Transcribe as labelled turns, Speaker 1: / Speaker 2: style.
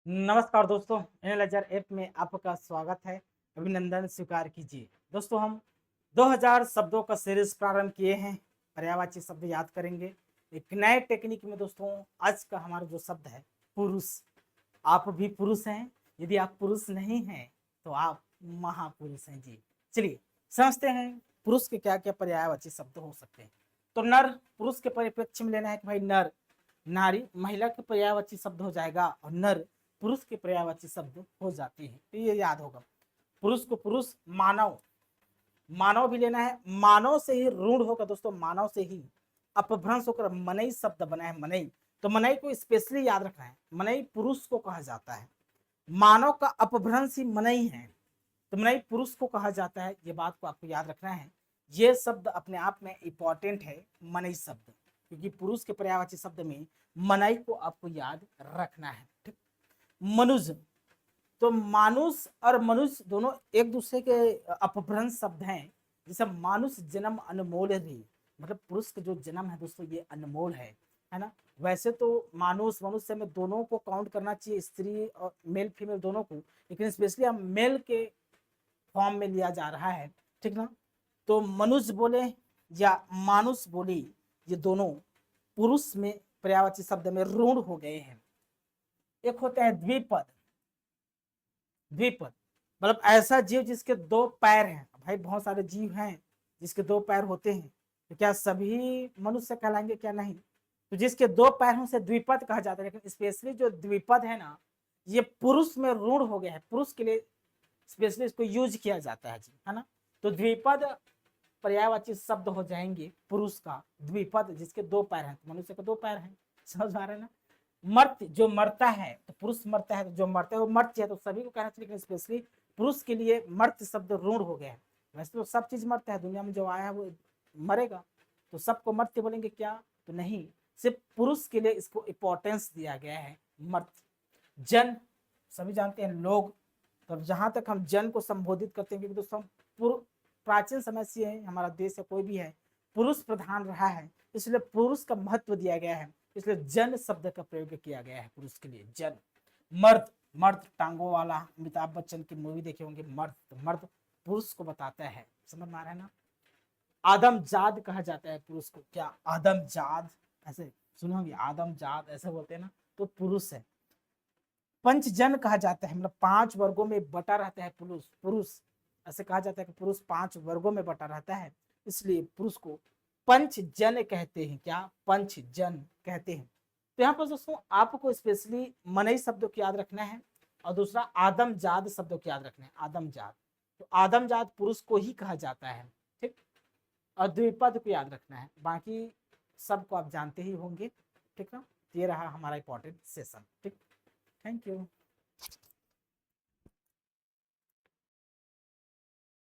Speaker 1: नमस्कार दोस्तों, analyser app में आपका स्वागत है। अभिनंदन स्वीकार कीजिए। दोस्तों हम 2000 शब्दों का सीरीज प्रारंभ किए हैं। पर्यायवाची शब्द याद करेंगे एक नए टेक्निक में। दोस्तों आज का हमारा जो शब्द है पुरुष। आप भी पुरुष हैं। यदि आप पुरुष नहीं हैं तो आप महापुरुष हैं जी। चलिए समझते हैं पुरुष के क्या क्या पर्यायवाची शब्द हो सकते हैं। तो नर पुरुष के परिप्रेक्ष्य में लेना है कि भाई नर। नारी महिला के पर्यायवाची शब्द हो जाएगा और नर पुरुष के पर्यायवाची शब्द हो जाती है। तो ये याद होगा। पुरुष को पुरुष, मानव, मानव भी लेना है। मानव से ही रूढ़ होकर दोस्तों, मानव से ही अपभ्रंश होकर मनई शब्द बना है। मनई, तो मनई को स्पेशली याद रखना है। मनई पुरुष को कहा जाता है। मानव का अपभ्रंश ही मनई है, तो मनई पुरुष को कहा जाता है। ये बात को आपको याद रखना है। ये शब्द अपने आप में इंपॉर्टेंट है, मनई शब्द, क्योंकि पुरुष के पर्यायवाची शब्द में मनई को आपको याद रखना है। ठीक। मनुज, तो मानुष और मनुष्य दोनों एक दूसरे के अपभ्रंश शब्द हैं। जैसे मानुष जन्म अनमोल है, मतलब पुरुष का जो जन्म है दोस्तों ये अनमोल है ना। वैसे तो मानुष मनुष्य में दोनों को काउंट करना चाहिए, स्त्री और मेल फीमेल दोनों को, लेकिन स्पेशली हम मेल के फॉर्म में लिया जा रहा है। ठीक ना। तो मनुष्य बोले या मानुष बोले, ये दोनों पुरुष में पर्यायवाची शब्द में रूढ़ हो गए हैं। एक होता है द्विपद। द्विपद मतलब ऐसा जीव जिसके दो पैर हैं। भाई बहुत सारे जीव हैं जिसके दो पैर होते हैं, तो क्या सभी मनुष्य कहलाएंगे? क्या नहीं। तो जिसके दो पैर हैं उसे द्विपद कहा जाता है। लेकिन स्पेशली जो द्विपद है ना, ये पुरुष में रूढ़ हो गया है। पुरुष के लिए स्पेशली इसको यूज किया जाता है जी, है ना। तो द्विपद पर्यायवाची शब्द हो जाएंगे पुरुष का द्विपद, जिसके दो पैर हैं। तो मनुष्य के दो पैर हैं, समझ आ रहे हैं ना। मर्त्य, जो मरता है, तो पुरुष मरता है, तो जो मरता है वो मर्त्य है। तो सभी को कहना चाहिए, लेकिन स्पेशली पुरुष के लिए मर्त्य शब्द रूढ़ हो गया है। वैसे तो सब चीज मरता है, दुनिया में जो आया है वो मरेगा, तो सबको मर्त्य बोलेंगे क्या? तो नहीं, सिर्फ पुरुष के लिए इसको इंपॉर्टेंस दिया गया है, मर्त्य। जन, सभी जानते हैं लोग। तो जहां तक हम जन को संबोधित करते हैं, क्योंकि दोस्तों प्राचीन समय से है, हमारा देश या कोई भी है पुरुष प्रधान रहा है, इसलिए पुरुष का महत्व दिया गया है। इसलिए जन शब्द का प्रयोग किया गया है पुरुष के लिए, जन। मर्द, मर्द टांगों वाला, अमिताभ बच्चन की मूवी देखे होंगे मर्द, तो मर्द पुरुष को बताता है। समझ में आ रहा है ना। आदमजाद कहा जाता है पुरुष को। क्या आदमजाद, ऐसे सुने होंगे, आदमजाद ऐसे बोलते हैं ना, तो पुरुष है। पंचजन कहा जाता है, मतलब 5 वर्गों में बटा रहता है पुरुष। पुरुष ऐसे कहा जाता है कि पुरुष 5 वर्गों में बटा रहता है, इसलिए पुरुष को पंचजन कहते हैं। क्या? पंचजन कहते हैं। तो यहाँ पर दोस्तों आपको स्पेशली मनई शब्दों को याद रखना है, और दूसरा आदमजाद शब्दों को याद रखना है। आदमजाद, तो आदमजाद पुरुष को ही कहा जाता है। ठीक। और द्विपद को याद रखना है, बाकी सबको आप जानते ही होंगे। ठीक ना। ये रहा हमारा इंपॉर्टेंट सेशन। ठीक। Thank you.